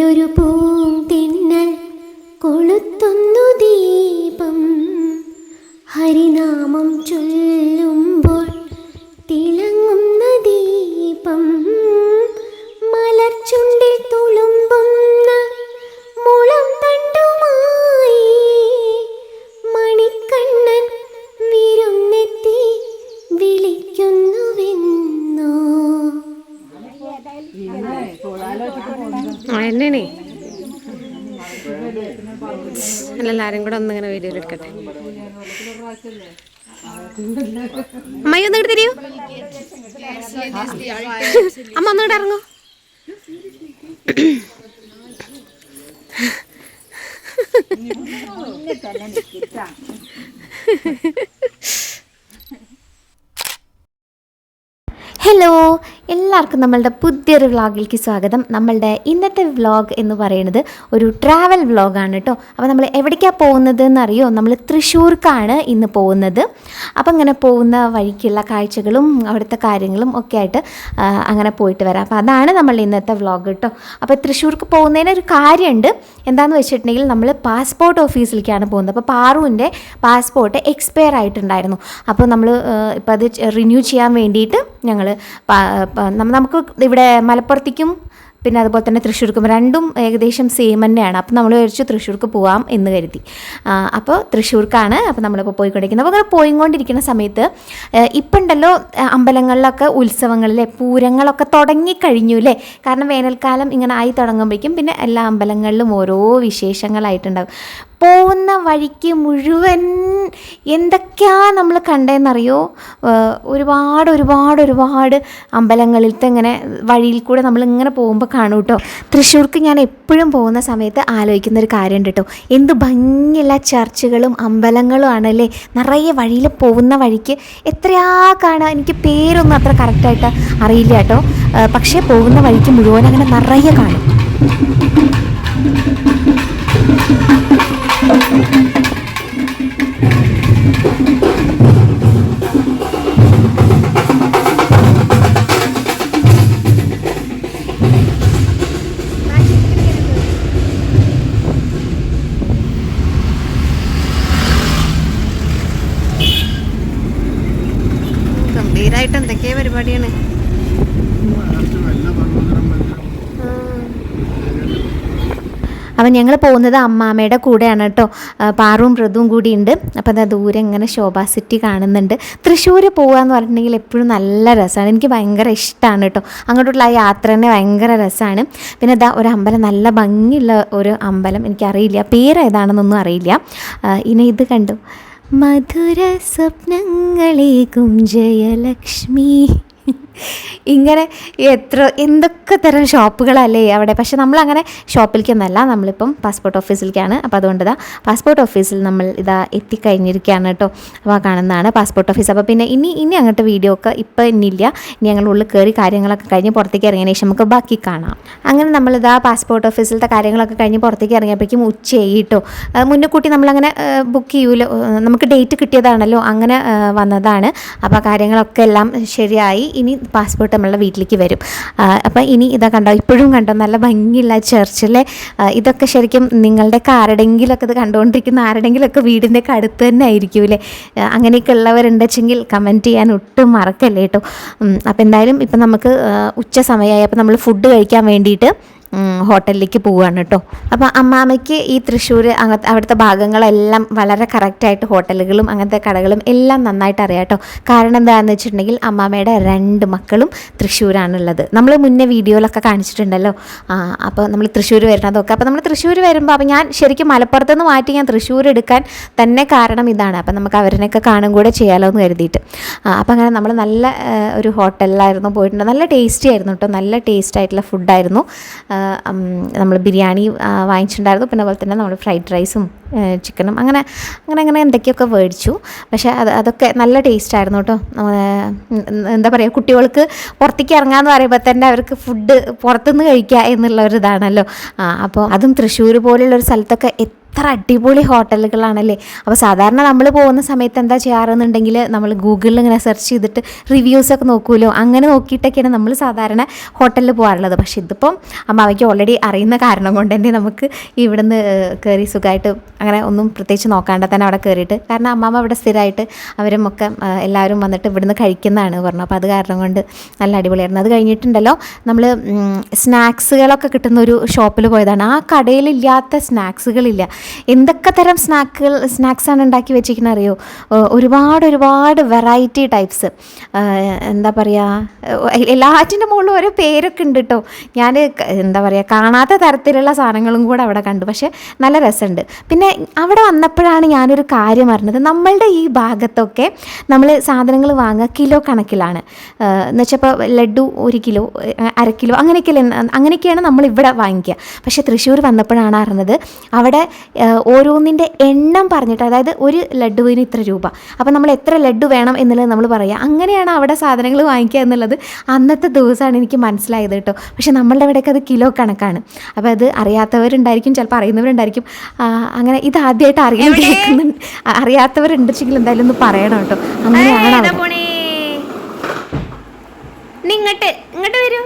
ഉള്ളിലൊരു പൂന്തിന്നൽ കൊളുത്തുന്നു ദീപം, ഹരിനാമം ചൊല്ലുമ്പോൾ തിളങ്ങുന്ന ദീപം, മലർച്ചുണ്ടിൽ തുളുമ്പുന്ന മുളം തണ്ടുമായി മണിക്കണ്ണൻ വിരുന്നെത്തി വിളിക്കുന്നുവെന്നോ. എന്നെ എല്ലാരും കൂടെ ഒന്നിങ്ങനെ വീഡിയോയിൽ എടുക്കട്ടെ. അമ്മായി ഒന്ന് ഇങ്ങോട്ട് തിരിയൂ. അമ്മ ഒന്നുകൂടെ ഇറങ്ങൂ. ഹലോ, എല്ലാവർക്കും നമ്മളുടെ പുതിയൊരു വ്ളോഗിലേക്ക് സ്വാഗതം. നമ്മളുടെ ഇന്നത്തെ വ്ളോഗ് എന്ന് പറയുന്നത് ഒരു ട്രാവൽ വ്ളോഗാണ് കേട്ടോ. അപ്പോൾ നമ്മൾ എവിടേക്കാണ് പോകുന്നത് എന്നറിയോ? നമ്മൾ തൃശ്ശൂർക്കാണ് ഇന്ന് പോകുന്നത്. അപ്പോൾ അങ്ങനെ പോകുന്ന വഴിക്കുള്ള കാഴ്ചകളും അവിടുത്തെ കാര്യങ്ങളും ഒക്കെ ആയിട്ട് അങ്ങനെ പോയിട്ട് വരാം. അപ്പോൾ അതാണ് നമ്മൾ ഇന്നത്തെ വ്ളോഗ് കേട്ടോ. അപ്പോൾ തൃശ്ശൂർക്ക് പോകുന്നതിന് ഒരു കാര്യമുണ്ട്. എന്താണെന്ന് വെച്ചിട്ടുണ്ടെങ്കിൽ നമ്മൾ പാസ്പോർട്ട് ഓഫീസിലേക്കാണ് പോകുന്നത്. അപ്പോൾ പാറുവിൻ്റെ പാസ്പോർട്ട് എക്സ്പയർ ആയിട്ടുണ്ടായിരുന്നു. അപ്പോൾ നമ്മൾ ഇപ്പോൾ അത് റിന്യൂ ചെയ്യാൻ വേണ്ടിയിട്ട് ഞങ്ങൾ നമുക്ക് ഇവിടെ മലപ്പുറത്തേക്കും പിന്നെ അതുപോലെ തന്നെ തൃശ്ശൂർക്കും രണ്ടും ഏകദേശം സെയിം തന്നെയാണ്. അപ്പോൾ നമ്മൾ വിചാരിച്ചു തൃശ്ശൂർക്ക് പോകാം എന്ന് കരുതി. അപ്പോൾ തൃശ്ശൂർക്കാണ് അപ്പോൾ നമ്മളിപ്പോൾ പോയിക്കൊണ്ടിരിക്കുന്നത്. അപ്പോൾ അങ്ങനെ പോയിക്കൊണ്ടിരിക്കുന്ന സമയത്ത് ഇപ്പം ഉണ്ടല്ലോ അമ്പലങ്ങളിലൊക്കെ ഉത്സവങ്ങളിലെ പൂരങ്ങളൊക്കെ തുടങ്ങിക്കഴിഞ്ഞു അല്ലേ. കാരണം വേനൽക്കാലം ഇങ്ങനെ ആയി തുടങ്ങുമ്പോഴേക്കും പിന്നെ എല്ലാ അമ്പലങ്ങളിലും ഓരോ വിശേഷങ്ങളായിട്ടുണ്ടാകും. പോകുന്ന വഴിക്ക് മുഴുവൻ എന്തൊക്കെയാണ് നമ്മൾ കണ്ടതെന്നറിയോ? ഒരുപാട് അമ്പലങ്ങളിലത്തെ ഇങ്ങനെ വഴിയിൽ കൂടെ നമ്മളിങ്ങനെ പോകുമ്പോൾ കാണും കേട്ടോ. തൃശ്ശൂർക്ക് ഞാൻ എപ്പോഴും പോകുന്ന സമയത്ത് ആലോചിക്കുന്നൊരു കാര്യമുണ്ട് കേട്ടോ. എന്ത് ഭംഗിയുള്ള ചർച്ചുകളും അമ്പലങ്ങളും ആണല്ലേ. നിറയെ വഴിയിൽ പോകുന്ന വഴിക്ക് എത്രയാ കാണാൻ. എനിക്ക് പേരൊന്നും അത്ര കറക്റ്റായിട്ട് അറിയില്ല കേട്ടോ. പക്ഷേ പോകുന്ന വഴിക്ക് മുഴുവൻ അങ്ങനെ നിറയെ കാണും. ഗംഭീരായിട്ട് എന്തൊക്കെയാ പരിപാടിയാണ്. അപ്പം ഞങ്ങൾ പോകുന്നത് അമ്മാമ്മയുടെ കൂടെയാണ് കേട്ടോ. പാറും മൃദുവും കൂടി ഉണ്ട്. അപ്പോൾ അതാ ദൂരെ ഇങ്ങനെ ശോഭാ സിറ്റി കാണുന്നുണ്ട്. തൃശ്ശൂർ പോകുക എന്ന് പറഞ്ഞിട്ടുണ്ടെങ്കിൽ എപ്പോഴും നല്ല രസമാണ്. എനിക്ക് ഭയങ്കര ഇഷ്ടമാണ് കേട്ടോ. അങ്ങോട്ടുള്ള ആ യാത്ര തന്നെ ഭയങ്കര രസമാണ്. പിന്നെ ഇതാ ഒരു അമ്പലം, നല്ല ഭംഗിയുള്ള ഒരു അമ്പലം. എനിക്കറിയില്ല പേര് ഏതാണെന്നൊന്നും അറിയില്ല. ഇനി ഇത് കണ്ടു, മധുര സ്വപ്നങ്ങളേകും ജയലക്ഷ്മി. ഇങ്ങനെ എന്തൊക്കെ തരം ഷോപ്പുകളല്ലേ അവിടെ. പക്ഷെ നമ്മളങ്ങനെ ഷോപ്പിലേക്കൊന്നല്ല, നമ്മളിപ്പം പാസ്പോർട്ട് ഓഫീസിലേക്കാണ്. അപ്പോൾ അതുകൊണ്ട് പാസ്പോർട്ട് ഓഫീസിൽ നമ്മൾ എത്തിക്കഴിഞ്ഞിരിക്കുകയാണ് കേട്ടോ. അപ്പോൾ കാണുന്നതാണ് പാസ്പോർട്ട് ഓഫീസ്. അപ്പോൾ പിന്നെ ഇനി അങ്ങോട്ട് വീഡിയോ ഒക്കെ ഇപ്പം ഇനിയില്ല. ഇനി ഞങ്ങൾ ഉള്ളിൽ കയറി കാര്യങ്ങളൊക്കെ കഴിഞ്ഞ് പുറത്തേക്ക് ഇറങ്ങിയതിന് ശേഷം നമുക്ക് ബാക്കി കാണാം. അങ്ങനെ പാസ്പോർട്ട് ഓഫീസിലത്തെ കാര്യങ്ങളൊക്കെ കഴിഞ്ഞ് പുറത്തേക്ക് ഇറങ്ങിയപ്പോഴേക്കും ഉച്ചയായി കേട്ടോ. മുന്നേ നമ്മളങ്ങനെ ബുക്ക് ചെയ്യൂല, നമുക്ക് ഡേറ്റ് കിട്ടിയതാണല്ലോ, അങ്ങനെ വന്നതാണ്. അപ്പോൾ കാര്യങ്ങളൊക്കെ എല്ലാം ശരിയായി. ഇനി പാസ്പോർട്ട് നമ്മളുടെ വീട്ടിലേക്ക് വരും. അപ്പോൾ ഇനി ഇതാ കണ്ടോ, ഇപ്പോഴും കണ്ടോ നല്ല ഭംഗിയുള്ള ചർച്ചിലെ. ഇതൊക്കെ ശരിക്കും നിങ്ങളുടെയൊക്കെ ആരുടെങ്കിലൊക്കെ ഇത് കണ്ടുകൊണ്ടിരിക്കുന്ന ആരുടെങ്കിലൊക്കെ വീടിൻ്റെയൊക്കെ അടുത്ത് തന്നെ ആയിരിക്കും അല്ലേ. അങ്ങനെയൊക്കെ ഉള്ളവരുണ്ടെങ്കിൽ കമൻറ്റ് ചെയ്യാൻ ഒട്ടും മറക്കല്ലേ കേട്ടോ. അപ്പോൾ എന്തായാലും ഇപ്പം നമുക്ക് ഉച്ച സമയമായി. അപ്പോൾ നമ്മൾ ഫുഡ് കഴിക്കാൻ വേണ്ടിയിട്ട് ഹോട്ടലിലേക്ക് പോവുകയാണ് കേട്ടോ. അപ്പോൾ അമ്മാമ്മയ്ക്ക് ഈ തൃശ്ശൂർ അവിടുത്തെ ഭാഗങ്ങളെല്ലാം വളരെ കറക്റ്റായിട്ട് ഹോട്ടലുകളും അങ്ങനത്തെ കടകളും എല്ലാം നന്നായിട്ട് അറിയാം കേട്ടോ. കാരണം എന്താണെന്ന് വെച്ചിട്ടുണ്ടെങ്കിൽ അമ്മാമ്മയുടെ 2 മക്കളും തൃശ്ശൂരാണുള്ളത്. നമ്മൾ മുന്നേ വീഡിയോയിലൊക്കെ കാണിച്ചിട്ടുണ്ടല്ലോ. അപ്പോൾ നമ്മൾ തൃശ്ശൂർ വരുന്നതൊക്കെ. അപ്പോൾ നമ്മൾ തൃശ്ശൂർ വരുമ്പോൾ അപ്പോൾ ഞാൻ ശരിക്കും മലപ്പുറത്ത് നിന്ന് മാറ്റി ഞാൻ തൃശ്ശൂർ എടുക്കാൻ തന്നെ കാരണം ഇതാണ്. അപ്പോൾ നമുക്ക് അവരിനൊക്കെ കാണും കൂടെ ചെയ്യാമല്ലോ എന്ന് കരുതിയിട്ട്. അപ്പോൾ അങ്ങനെ നമ്മൾ നല്ല ഒരു ഹോട്ടലിലായിരുന്നു പോയിട്ടുണ്ട്. നല്ല ടേസ്റ്റി ആയിരുന്നു കേട്ടോ. നല്ല ടേസ്റ്റ് ആയിട്ടുള്ള ഫുഡായിരുന്നു. നമ്മൾ ബിരിയാണി വാങ്ങിച്ചിട്ടുണ്ടായിരുന്നു. പിന്നെ അതുപോലെ തന്നെ നമ്മൾ ഫ്രൈഡ് റൈസും ചിക്കനും അങ്ങനെ എന്തൊക്കെയൊക്കെ മേടിച്ചു. പക്ഷേ അതൊക്കെ നല്ല ടേസ്റ്റായിരുന്നു കേട്ടോ. എന്താ പറയുക, കുട്ടികൾക്ക് പുറത്തേക്ക് ഇറങ്ങാമെന്ന് പറയുമ്പോൾ തന്നെ അവർക്ക് ഫുഡ് പുറത്തുനിന്ന് കഴിക്കുക എന്നുള്ളൊരിതാണല്ലോ. അപ്പോൾ അതും തൃശ്ശൂർ പോലുള്ളൊരു സ്ഥലത്തൊക്കെ അടിപൊളി ഹോട്ടലുകളാണല്ലേ. അപ്പോൾ സാധാരണ നമ്മൾ പോകുന്ന സമയത്ത് എന്താ ചെയ്യാറെന്നുണ്ടെങ്കിൽ നമ്മൾ ഗൂഗിളിൽ ഇങ്ങനെ സെർച്ച് ചെയ്തിട്ട് റിവ്യൂസൊക്കെ നോക്കുമല്ലോ, അങ്ങനെ നോക്കിയിട്ടൊക്കെയാണ് നമ്മൾ സാധാരണ ഹോട്ടലിൽ പോകാറുള്ളത്. പക്ഷേ ഇതിപ്പം അമ്മാവയ്ക്ക് ഓൾറെഡി അറിയുന്ന കാരണം കൊണ്ട് തന്നെ നമുക്ക് ഇവിടുന്ന് കയറി സുഖമായിട്ട് അങ്ങനെ ഒന്നും പ്രത്യേകിച്ച് നോക്കാണ്ട് തന്നെ അവിടെ കയറിയിട്ട്, കാരണം അമ്മാമ്മ അവിടെ സ്ഥിരമായിട്ട് അവരുമൊക്കെ എല്ലാവരും വന്നിട്ട് ഇവിടുന്ന് കഴിക്കുന്നതാണ് പറഞ്ഞു. അപ്പോൾ അത് കാരണം കൊണ്ട് നല്ല അടിപൊളിയായിരുന്നു. അത് കഴിഞ്ഞിട്ടുണ്ടല്ലോ നമ്മൾ സ്നാക്സുകളൊക്കെ കിട്ടുന്ന ഒരു ഷോപ്പിൽ പോയതാണ്. ആ കടയിലില്ലാത്ത സ്നാക്സുകളില്ല. എന്തൊക്കെ തരം സ്നാക്സാണ് ഉണ്ടാക്കി വെച്ചിരിക്കുന്നത് അറിയോ? ഒരുപാട് വെറൈറ്റി ടൈപ്സ്. എന്താ പറയുക, എല്ലാറ്റിൻ്റെ മുകളിലും ഓരോ പേരൊക്കെ ഉണ്ട് കേട്ടോ. ഞാൻ എന്താ പറയുക, കാണാത്ത തരത്തിലുള്ള സാധനങ്ങളും കൂടെ അവിടെ കണ്ടു. പക്ഷേ നല്ല രസമുണ്ട്. പിന്നെ അവിടെ വന്നപ്പോഴാണ് ഞാനൊരു കാര്യം അറിഞ്ഞത്. നമ്മളുടെ ഈ ഭാഗത്തൊക്കെ നമ്മൾ സാധനങ്ങൾ വാങ്ങുക കിലോ കണക്കിലാണ്. എന്ന് വെച്ചാൽ ഇപ്പോൾ ലഡു 1 കിലോ 1/2 കിലോ അങ്ങനെയൊക്കെയാണ് നമ്മളിവിടെ വാങ്ങിക്കുക. പക്ഷേ തൃശ്ശൂർ വന്നപ്പോഴാണ് അറിഞ്ഞത് അവിടെ ഓരോന്നിൻ്റെ എണ്ണം പറഞ്ഞിട്ട്, അതായത് ഒരു ലഡുവിന് ഇത്ര രൂപ, അപ്പോൾ നമ്മൾ എത്ര ലഡു വേണം എന്നുള്ളത് നമ്മൾ പറയുക. അങ്ങനെയാണ് അവിടെ സാധനങ്ങൾ വാങ്ങിക്കുക എന്നുള്ളത് അന്നത്തെ ദിവസമാണ് എനിക്ക് മനസ്സിലായത് കേട്ടോ. പക്ഷേ നമ്മളുടെ ഇവിടെയൊക്കെ അത് കിലോ കണക്കാണ്. അപ്പോൾ അത് അറിയാത്തവരുണ്ടായിരിക്കും, ചിലപ്പോൾ അറിയുന്നവരുണ്ടായിരിക്കും. അങ്ങനെ ഇത് ആദ്യമായിട്ട് അറിയാത്തവരുണ്ടെങ്കിൽ എന്തായാലും ഒന്ന് പറയണം കേട്ടോ. അങ്ങനെയാണ് ഇങ്ങോട്ട് വരൂ.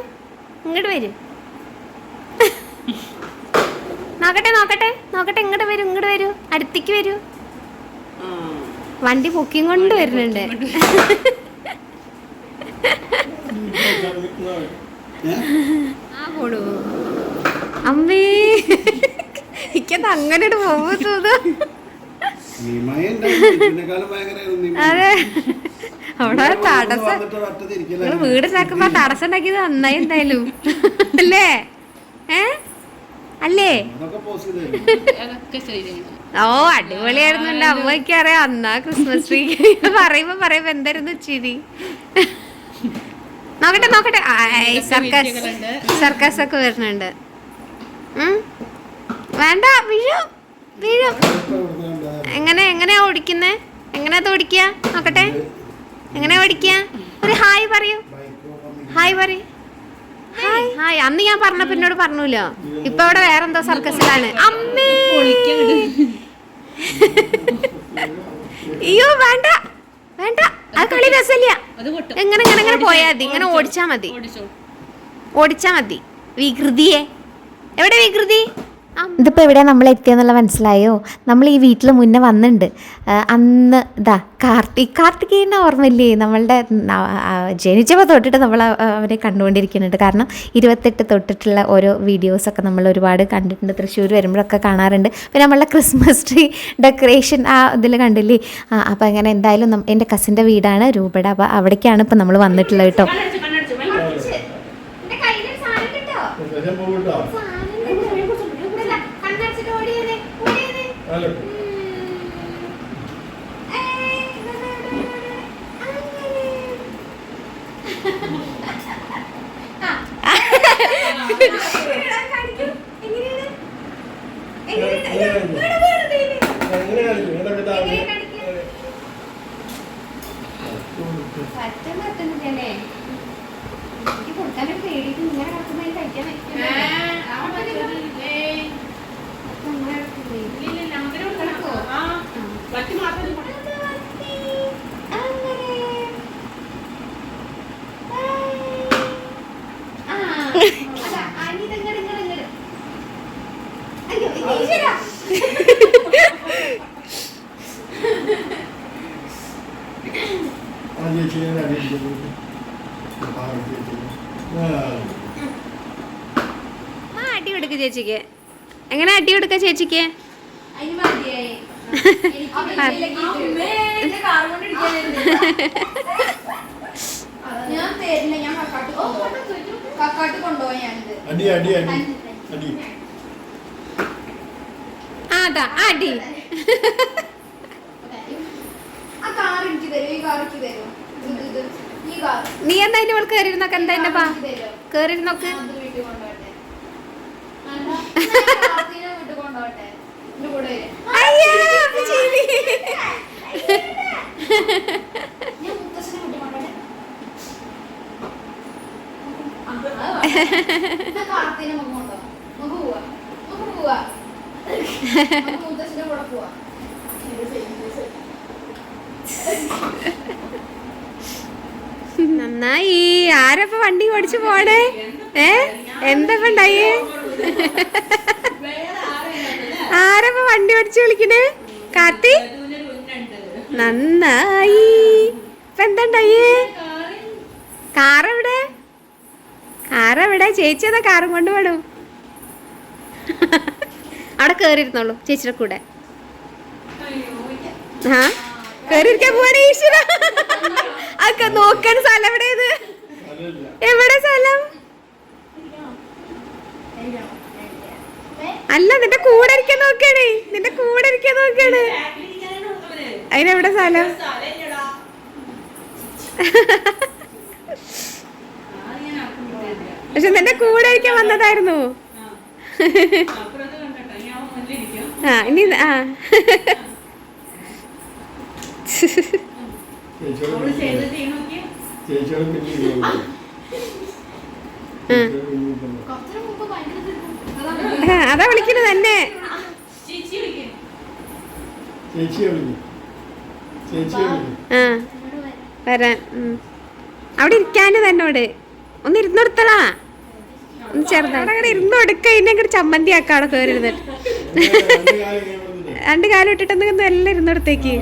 നോക്കട്ടെ ഇങ്ങോട്ട് വരൂ അടുത്തേക്ക് വരൂ. വണ്ടി പൊക്കിയും കൊണ്ട് വരുന്നുണ്ട്. പോണു അമ്മേ, എനിക്കത് അങ്ങനെ പോകുമ്പോ തോന്നുന്നു. അതെ, അവിടെ തടസ്സം വീടുണ്ടാക്കുമ്പോ തടസ്സം ഉണ്ടാക്കിയത് നന്നായി എന്തായാലും അല്ലേ? അല്ലേ? ഓ അടിപൊളിയായിരുന്നു. അമ്മയ്ക്ക് അറിയാം അന്നാ ക്രിസ്മസ് ട്രീ പറയുമ്പോ എന്തായിരുന്നു ചിരി. നോക്കട്ടെ സർക്കസ് ഒക്കെ വരുന്നുണ്ട്. വേണ്ട, വീഴും. എങ്ങനെയാ ഓടിക്കുന്നേ? എങ്ങനെയാ ഓടിക്കുക? നോക്കട്ടെ, എങ്ങനെയാ ഓടിക്കുക? ഒരു ഹായ് പറയൂ. ഹായ്. അന്ന് ഞാൻ പറഞ്ഞപ്പോ എന്നോട് പറഞ്ഞല്ലോ. ഇപ്പൊ അവിടെ വേറെന്തോ സർക്കസിലാണ്. അമ്മേ, അയ്യോ വേണ്ട, അത് കളി രസമില്ല. എങ്ങനെ പോയാ മതി, ഇങ്ങനെ ഓടിച്ചാ മതി. വികൃതിയെ എവിടെ വികൃതി? ഇതിപ്പോൾ എവിടെയാണ് നമ്മൾ എത്തിയെന്നുള്ള മനസ്സിലായോ? നമ്മൾ ഈ വീട്ടിൽ മുന്നേ വന്നിട്ടുണ്ട്. അന്ന് കാർത്തികേയനെ ഓർമ്മയില്ലേ? നമ്മളുടെ ജനിച്ചപ്പോൾ തൊട്ടിട്ട് നമ്മൾ അവരെ കണ്ടുകൊണ്ടിരിക്കുന്നുണ്ട്. കാരണം 28 തൊട്ടിട്ടുള്ള ഓരോ വീഡിയോസൊക്കെ നമ്മൾ ഒരുപാട് കണ്ടിട്ടുണ്ട്. തൃശ്ശൂർ വരുമ്പോഴൊക്കെ കാണാറുണ്ട്. പിന്നെ നമ്മളുടെ ക്രിസ്മസ് ട്രീ ഡെക്കറേഷൻ ആ ഇതിൽ കണ്ടില്ലേ? അപ്പോൾ അങ്ങനെ എന്തായാലും എൻ്റെ കസിൻ്റെ വീടാണ് രൂപയുടെ. അപ്പോൾ അവിടേക്കാണ് ഇപ്പോൾ നമ്മൾ വന്നിട്ടുള്ളത് കേട്ടോ. അടി കൊടുക്ക ചേച്ചിക്ക്. എങ്ങനെ അടി കൊടുക്ക ചേച്ചിക്ക്? അതാ അടി. നീ എന്താ അതിന്റെ മോൾ കേറിയിരുന്നൊക്കെ? എന്താ എന്റെ പാ കേറിയിരുന്നൊക്കെ? നന്നായി. ആരപ്പ വണ്ടി ഓടിച്ചു പോണേ? എന്താ ഉണ്ടായേ? ആരപ്പ വണ്ടി ഓടിച്ചു വിളിക്കണേ? കാർത്തി നന്നായി. ഇപ്പൊ എന്താണ്ടായേ? കാറെവിടെ? കാറെവിടെ? ചേച്ചി അതാ കാറും കൊണ്ട് പോടും. അവിടെ കേറിയിരുന്നോളൂ ചേച്ചിയുടെ കൂടെ. ആ കേറിയിരിക്കാൻ പോവാണ് ഈശ്വര. അതൊക്കെ നോക്കാൻ സ്ഥലം എവിടെയത്? എവിടെ സ്ഥലം? അല്ല നിന്റെ കൂടെ ഇരിക്കാൻ നോക്കാണ്. നിന്റെ കൂടെ ഇരിക്കാൻ നോക്കാണ്. അതിനെവിടെ സ്ഥലം? പക്ഷെ നിന്റെ കൂടെ ഇരിക്കാൻ വന്നതായിരുന്നു. ആ ഇനി ആ അതാ വിളിക്കുന്നത് തന്നെ. ആ വരാൻ. അവിടെ ഇരിക്കാന് തന്നോട് ഒന്ന് ഇരുന്നൊടുത്തടാ. ഒന്ന് ചെറുതാ അവിടെ ഇരുന്നൊടുക്ക. ഇന്നെ അങ്ങോട്ട് ചമ്മന്തി ആക്കാം അവിടെ കയറി ഇരുന്നിട്ട്. 2 കാലം ഇട്ടിട്ടൊന്നും എല്ലാം ഇരുന്നൊടുത്തേക്ക്.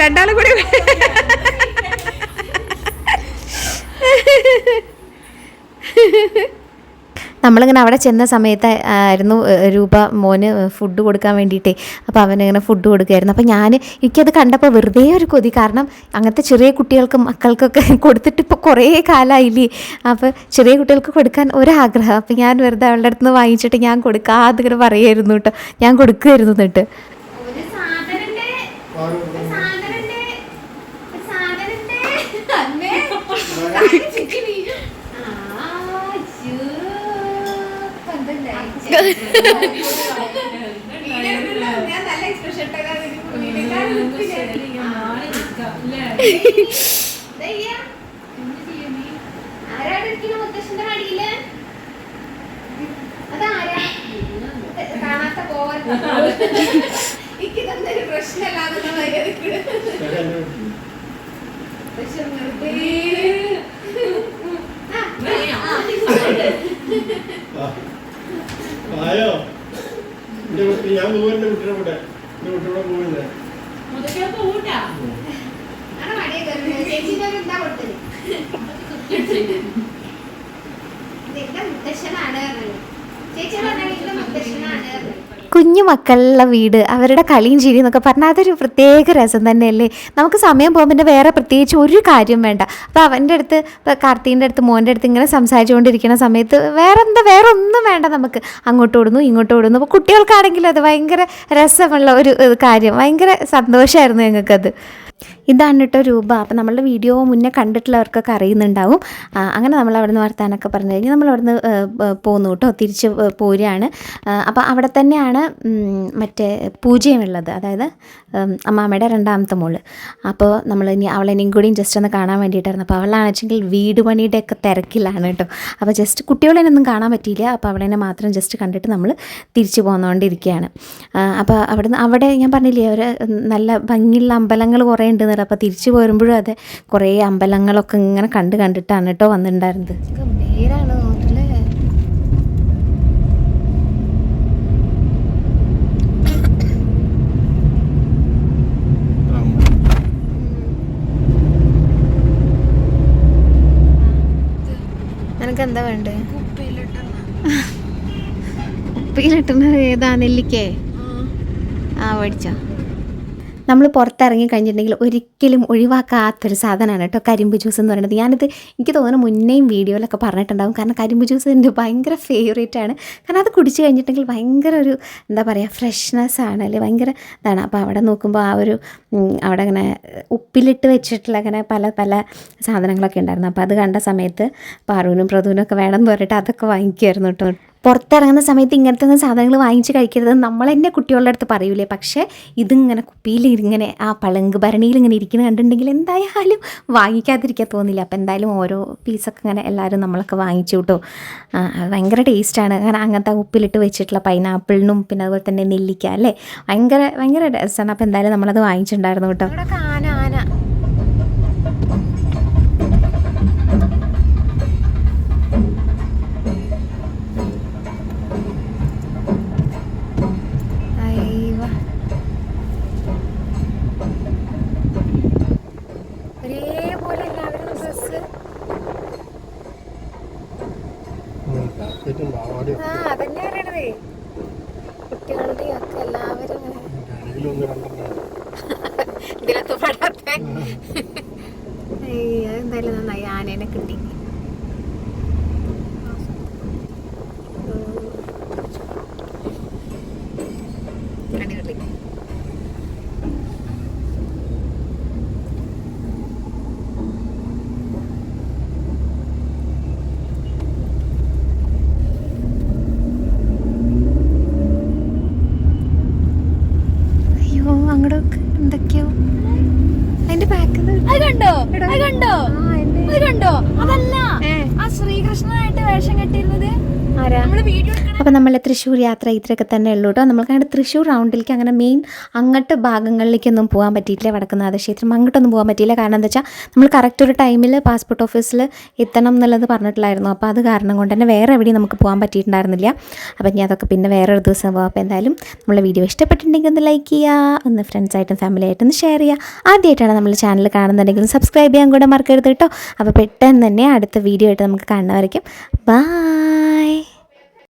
രണ്ടാളും കൂടി നമ്മളിങ്ങനെ അവിടെ ചെന്ന സമയത്ത് ആയിരുന്നു രൂപ മോന് ഫുഡ് കൊടുക്കാൻ വേണ്ടിയിട്ടേ. അപ്പോൾ അവനിങ്ങനെ ഫുഡ് കൊടുക്കുമായിരുന്നു. അപ്പോൾ എനിക്കത് കണ്ടപ്പോൾ വെറുതെ ഒരു കൊതി. കാരണം അങ്ങനത്തെ ചെറിയ കുട്ടികൾക്കും മക്കൾക്കൊക്കെ കൊടുത്തിട്ട് ഇപ്പോൾ കുറേ കാലമായില്ലേ. അപ്പോൾ ചെറിയ കുട്ടികൾക്ക് കൊടുക്കാൻ ഒരാഗ്രഹം. അപ്പോൾ ഞാൻ വെറുതെ അവളുടെ അടുത്ത് നിന്ന് വാങ്ങിച്ചിട്ട് ഞാൻ കൊടുക്കാതിങ്ങനെ പറയുമായിരുന്നു കേട്ടോ. ഞാൻ കൊടുക്കുമായിരുന്നു എന്നിട്ട്. കുഞ്ഞു മക്കളുടെ വീട്, അവരുടെ കളിയും ചിരിയും എന്നൊക്കെ പറഞ്ഞാൽ അതൊരു പ്രത്യേക രസം തന്നെയല്ലേ. നമുക്ക് സമയം പോകുമ്പോൾ പിന്നെ വേറെ പ്രത്യേകിച്ച് ഒരു കാര്യം വേണ്ട. അപ്പോൾ അവൻ്റെ അടുത്ത്, ഇപ്പോൾ കാർത്തീൻ്റെ അടുത്ത് മോൻ്റെ അടുത്ത് ഇങ്ങനെ സംസാരിച്ചുകൊണ്ടിരിക്കുന്ന സമയത്ത് വേറെ ഒന്നും വേണ്ട. നമുക്ക് അങ്ങോട്ട് ഓടുന്നു ഇങ്ങോട്ട് ഓടുന്നു. അപ്പോൾ കുട്ടികൾക്കാണെങ്കിലും അത് ഭയങ്കര രസമുള്ള ഒരു കാര്യം. ഭയങ്കര സന്തോഷമായിരുന്നു ഞങ്ങൾക്കത്. ഇതാണ് കേട്ടോ രൂപ. അപ്പം നമ്മളുടെ വീഡിയോ മുന്നേ കണ്ടിട്ടുള്ളവർക്കൊക്കെ അറിയുന്നുണ്ടാവും. അങ്ങനെ നമ്മൾ അവിടെ നിന്ന് വർത്താനൊക്കെ പറഞ്ഞു കഴിഞ്ഞ് നമ്മൾ അവിടെ നിന്ന് പോന്നു കേട്ടോ. തിരിച്ച് പോരുകയാണ്. അപ്പോൾ അവിടെ തന്നെയാണ് മറ്റേ പൂജയുമുള്ളത്, അതായത് അമ്മാമ്മയുടെ 2ാമത്തെ മോള്. അപ്പോൾ നമ്മൾ ഇനി അവളെയും കൂടിയും ജസ്റ്റ് ഒന്ന് കാണാൻ വേണ്ടിയിട്ടായിരുന്നു. അപ്പോൾ അവളാണെച്ചെങ്കിൽ വീട് പണിയുടെയൊക്കെ തിരക്കിലാണ് കേട്ടോ. അപ്പോൾ ജസ്റ്റ് കുട്ടികളെയൊന്നും കാണാൻ പറ്റിയില്ല. അപ്പോൾ അവളെന്നെ മാത്രം ജസ്റ്റ് കണ്ടിട്ട് നമ്മൾ തിരിച്ചു പോന്നുകൊണ്ടിരിക്കുകയാണ്. അപ്പോൾ അവിടെ ഞാൻ പറഞ്ഞില്ലേ ഒരു നല്ല ഭംഗിയുള്ള അമ്പലങ്ങൾ കുറേ ഉണ്ട്. അപ്പോൾ തിരിച്ചു പോരുമ്പോഴും അതെ കുറേ അമ്പലങ്ങളൊക്കെ ഇങ്ങനെ കണ്ടിട്ടാണ് കേട്ടോ വന്നിട്ടുണ്ടായിരുന്നത്. നേരാണ് നോക്കില്ലേ. നിനക്ക് എന്താ വേണ്ടേ? ഉപ്പിലിട്ടുന്നത് ഏതാ? നെല്ലിക്കേ? ആ മേടിച്ചോ. നമ്മൾ പുറത്തിറങ്ങി കഴിഞ്ഞിട്ടുണ്ടെങ്കിൽ ഒരിക്കലും ഒഴിവാക്കാത്തൊരു സാധനമാണ് കേട്ടോ കരിമ്പ് ജ്യൂസ് എന്ന് പറയുന്നത്. എനിക്ക് തോന്നുന്നു മുന്നേയും വീഡിയോയിലൊക്കെ പറഞ്ഞിട്ടുണ്ടാകും. കാരണം കരിമ്പ് ജ്യൂസ് എൻ്റെ ഭയങ്കര ഫേവറേറ്റ് ആണ്. കാരണം അത് കുടിച്ച് കഴിഞ്ഞിട്ടുണ്ടെങ്കിൽ ഭയങ്കര ഒരു എന്താ പറയുക ഫ്രഷ്നെസ് ആണ് അല്ലേ, ഭയങ്കര ഇതാണ്. അപ്പോൾ അവിടെ നോക്കുമ്പോൾ ആ ഒരു അവിടെ അങ്ങനെ ഉപ്പിലിട്ട് വെച്ചിട്ടുള്ള അങ്ങനെ പല സാധനങ്ങളൊക്കെ ഉണ്ടായിരുന്നു. അപ്പോൾ അത് കണ്ട സമയത്ത് പാറുവിനും പ്രതുവിനും ഒക്കെ വേണമെന്ന് പറഞ്ഞിട്ട് അതൊക്കെ വാങ്ങിക്കുമായിരുന്നു കേട്ടോ. പുറത്തിറങ്ങുന്ന സമയത്ത് ഇങ്ങനത്തെ ഒന്നും സാധനങ്ങൾ വാങ്ങിച്ച് കഴിക്കരുത് നമ്മൾ തന്നെ കുട്ടികളുടെ അടുത്ത് പറയൂലേ. പക്ഷേ ഇതിങ്ങനെ കുപ്പിയിൽ ഇങ്ങനെ ആ പളങ്ക് ഭരണിയിൽ ഇങ്ങനെ ഇരിക്കുന്നത് കണ്ടിട്ടുണ്ടെങ്കിൽ എന്തായാലും വാങ്ങിക്കാതിരിക്കാൻ തോന്നില്ല. അപ്പോൾ എന്തായാലും ഓരോ പീസൊക്കെ ഇങ്ങനെ എല്ലാവരും നമ്മളൊക്കെ വാങ്ങിച്ചു കേട്ടോ. ഭയങ്കര ടേസ്റ്റാണ്. അങ്ങനെ അങ്ങനത്തെ ഉപ്പിലിട്ട് വെച്ചിട്ടുള്ള പൈനാപ്പിളിനും പിന്നെ അതുപോലെ തന്നെ നെല്ലിക്ക അല്ലേ, ഭയങ്കര രസമാണ്. അപ്പോൾ എന്തായാലും നമ്മളത് വാങ്ങിച്ചിട്ടുണ്ടായിരുന്നു കേട്ടോ. ആന ആന ഒരേപോലെ എല്ലാവരും ഡ്രസ്സ്. അതന്നെ പറയണതേ, കുട്ടികളുടെയും ഒക്കെ എല്ലാവരും ഇതിലൊക്കെ പെടാത്ത. എന്തായാലും നന്നായി, ആനേനെ കിട്ടി. അടിപൊളി. അങ്ങോട്ടൊക്കെ എന്തൊക്കെയോ അതിന്റെ ബാക്കിൽ കണ്ടോ? അതല്ല ആ ശ്രീകൃഷ്ണനായിട്ട് വേഷം കെട്ടിയിരുന്നത്. അപ്പോൾ നമ്മൾ തൃശ്ശൂർ യാത്ര ഇത്രയൊക്കെ തന്നെ ഉള്ളൂ കേട്ടോ. നമ്മൾക്ക് അങ്ങനെ തൃശ്ശൂർ റൗണ്ടിലേക്ക് അങ്ങനെ മെയിൻ അങ്ങോട്ട് ഭാഗങ്ങളിലേക്കൊന്നും പോകാൻ പറ്റിയിട്ടില്ല. വടക്കുന്നാഥ ക്ഷേത്രം അങ്ങോട്ടൊന്നും പോകാൻ പറ്റിയില്ല. കാരണം എന്താ വെച്ചാൽ നമ്മൾ കറക്റ്റ് ഒരു ടൈമിൽ പാസ്പോർട്ട് ഓഫീസിൽ എത്തണം എന്നുള്ളത് പറഞ്ഞിട്ടില്ലായിരുന്നു. അപ്പോൾ അത് കാരണം കൊണ്ട് തന്നെ വേറെ എവിടെയും നമുക്ക് പോകാൻ പറ്റിയിട്ടുണ്ടായിരുന്നില്ല. അപ്പോൾ ഞാൻ അതൊക്കെ പിന്നെ വേറൊരു ദിവസം പോകാം. അപ്പോൾ എന്തായാലും നമ്മളെ വീഡിയോ ഇഷ്ടപ്പെട്ടിട്ടുണ്ടെങ്കിൽ ഒന്ന് ലൈക്ക് ചെയ്യുക, ഒന്ന് ഫ്രണ്ട്സായിട്ടും ഫാമിലിയായിട്ടും ഒന്ന് ഷെയർ ചെയ്യുക. ആദ്യമായിട്ടാണ് നമ്മൾ ചാനൽ കാണുന്നുണ്ടെങ്കിൽ സബ്സ്ക്രൈബ് ചെയ്യാൻ കൂടെ മറക്കരുത് കേട്ടോ. അപ്പോൾ പെട്ടെന്ന് തന്നെ അടുത്ത വീഡിയോ ആയിട്ട് നമുക്ക് കാണുന്നവരേക്കും ബൈ.